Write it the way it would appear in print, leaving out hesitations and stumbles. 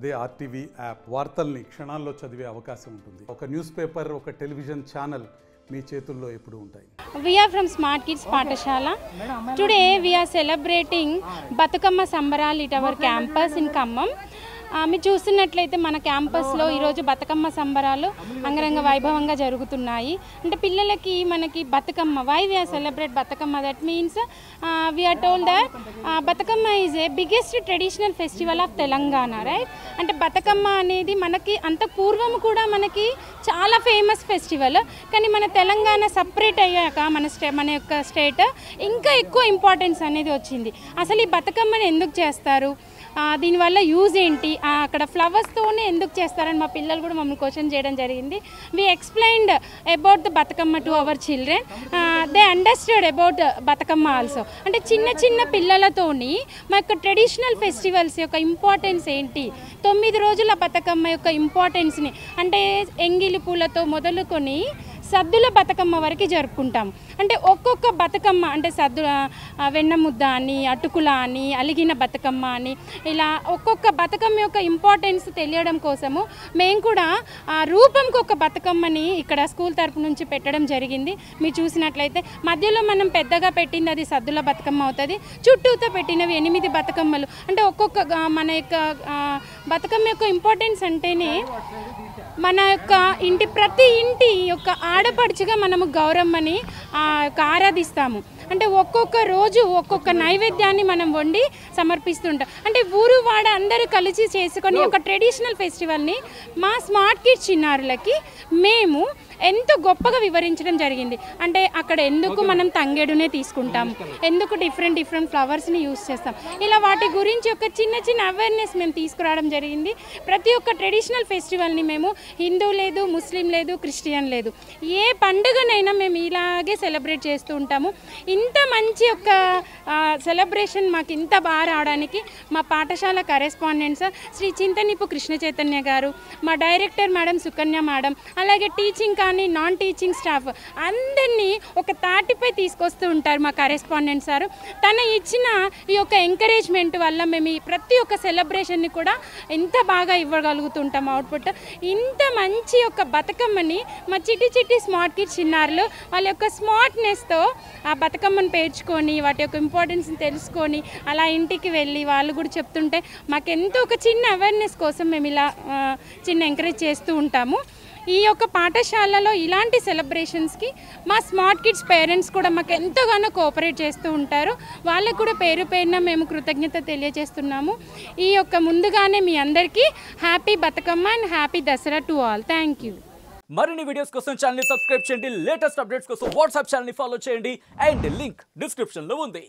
అదే RTV app వార్తల్ని క్షణాల్లో చదివే అవకాశం ఉంటుంది. ఒక న్యూస్ పేపర్, ఒక టెలివిజన్ ఛానల్ మీ చేతుల్లో ఎప్పుడు ఉంటాయి. We are from Smart Kids Pathashala. Today we are celebrating Batukama Sambaral at our campus in Khammam. మీరు చూస్తున్నట్లయితే మన క్యాంపస్లో ఈరోజు బతుకమ్మ సంబరాలు అంగరంగ వైభవంగా జరుగుతున్నాయి. అంటే పిల్లలకి మనకి Bathukamma, why we are celebrate Bathukamma, that means we are told that Bathukamma is a biggest traditional festival of Telangana, right? అంటే బతుకమ్మ అనేది మనకి అంత పూర్వం కూడా మనకి చాలా ఫేమస్ ఫెస్టివల్, కానీ మన తెలంగాణ సపరేట్ అయ్యాక మన యొక్క స్టేట్ ఇంకా ఎక్కువ ఇంపార్టెన్స్ అనేది వచ్చింది. అసలు ఈ బతుకమ్మని ఎందుకు చేస్తారు, దీనివల్ల యూజ్ ఏంటి, అక్కడ ఫ్లవర్స్తోనే ఎందుకు చేస్తారని మా పిల్లలు కూడా మమ్మల్ని క్వశ్చన్ చేయడం జరిగింది. We explained about the Bathukamma to our children, they understand about Bathukamma also. అంటే చిన్న చిన్న పిల్లలతోని మా యొక్క ట్రెడిషనల్ ఫెస్టివల్స్ యొక్క ఇంపార్టెన్స్ ఏంటి, 9 రోజుల బతుకమ్మ యొక్క ఇంపార్టెన్స్ని, అంటే ఎంగిలి పూలతో మొదలుకొని సద్దుల బతుకమ్మ వరకు జరుపుకుంటాం. అంటే ఒక్కొక్క బతుకమ్మ, అంటే వెన్న ముద్ద అని, అటుకుల అని, అలిగిన బతుకమ్మ అని, ఇలా ఒక్కొక్క బతుకమ్మ యొక్క ఇంపార్టెన్స్ తెలియడం కోసము మేము కూడా రూపంకి ఒక బతుకమ్మని ఇక్కడ స్కూల్ తరపు నుంచి పెట్టడం జరిగింది. మీరు చూసినట్లయితే మధ్యలో మనం పెద్దగా పెట్టింది అది సద్దుల బతుకమ్మ అవుతుంది, చుట్టూతో పెట్టినవి 8 బతుకమ్మలు. అంటే ఒక్కొక్క మన యొక్క బతుకమ్మ యొక్క ఇంపార్టెన్స్ అంటేనే మన యొక్క ప్రతి ఇంటి యొక్క ఆడపడుచుగా మనము గౌరమ్మని ఆరాధిస్తాము. అంటే ఒక్కొక్క రోజు ఒక్కొక్క నైవేద్యాన్ని మనం వండి సమర్పిస్తుంటాం. అంటే ఊరు వాడ అందరూ కలిసి చేసుకొని ఒక ట్రెడిషనల్ ఫెస్టివల్ని మా స్మార్ట్ కిడ్స్ చిన్నారులకి మేము ఎంతో గొప్పగా వివరించడం జరిగింది. అంటే అక్కడ ఎందుకు మనం తంగేడునే తీసుకుంటాం, ఎందుకు డిఫరెంట్ ఫ్లవర్స్ని యూజ్ చేస్తాం, ఇలా వాటి గురించి ఒక చిన్న అవేర్నెస్ మేము తీసుకురావడం జరిగింది. ప్రతి ఒక్క ట్రెడిషనల్ ఫెస్టివల్ని మేము హిందూ లేదు, ముస్లిం లేదు, క్రిస్టియన్ లేదు, ఏ పండుగనైనా మేము ఇలాగే సెలబ్రేట్ చేస్తూ ఉంటాము. ఇంత మంచి ఒక సెలబ్రేషన్ మాకు ఇంత బాగా రావడానికి మా పాఠశాల కరెస్పాండెంట్స్ శ్రీ చింతనిపు కృష్ణ చైతన్య గారు, మా డైరెక్టర్ మేడం సుకన్య మేడం, అలాగే టీచింగ్ కానీ నాన్ టీచింగ్ స్టాఫ్ అందరినీ ఒక తాటిపై తీసుకొస్తూ ఉంటారు మా కరెస్పాండెంట్ సార్. తన ఇచ్చిన ఈ యొక్క ఎంకరేజ్మెంట్ వల్ల మేము ఈ ప్రతి ఒక్క సెలబ్రేషన్ని కూడా ఎంత బాగా ఇవ్వగలుగుతుంటాం అవుట్పుట్. ఇంత మంచి యొక్క బతుకమ్మని మా చిట్టి స్మార్ట్ కిడ్స్ చిన్నారులు వాళ్ళ యొక్క స్మార్ట్నెస్తో ఆ బతుకమ్మను పేర్చుకొని వాటి యొక్క ఇంపార్టెన్స్ని తెలుసుకొని అలా ఇంటికి వెళ్ళి వాళ్ళు కూడా చెప్తుంటే మాకెంతో ఒక చిన్న అవేర్నెస్ కోసం మేము ఇలా చిన్న ఎంకరేజ్ చేస్తూ ఉంటాము. ఈ యొక్క పాఠశాలలో ఇలాంటి సెలబ్రేషన్స్కి మా స్మార్ట్ కిడ్స్ పేరెంట్స్ కూడా మాకు ఎంతగానో కోఆపరేట్ చేస్తూ ఉంటారు. వాళ్ళకు కూడా పేరున మేము కృతజ్ఞత తెలియజేస్తున్నాము. ఈ యొక్క ముందుగానే మీ అందరికీ happy Bathukamma and happy Dasara to all. Thank you. మరిన్ని వీడియోస్ కోసం ఛానల్ ని సబ్స్క్రైబ్ చేయండి, లేటెస్ట్ అప్డేట్స్ కోసం వాట్సాప్ ఛానల్ ని ఫాలో చేయండి, అండ్ లింక్ డిస్క్రిప్షన్ లో ఉంది.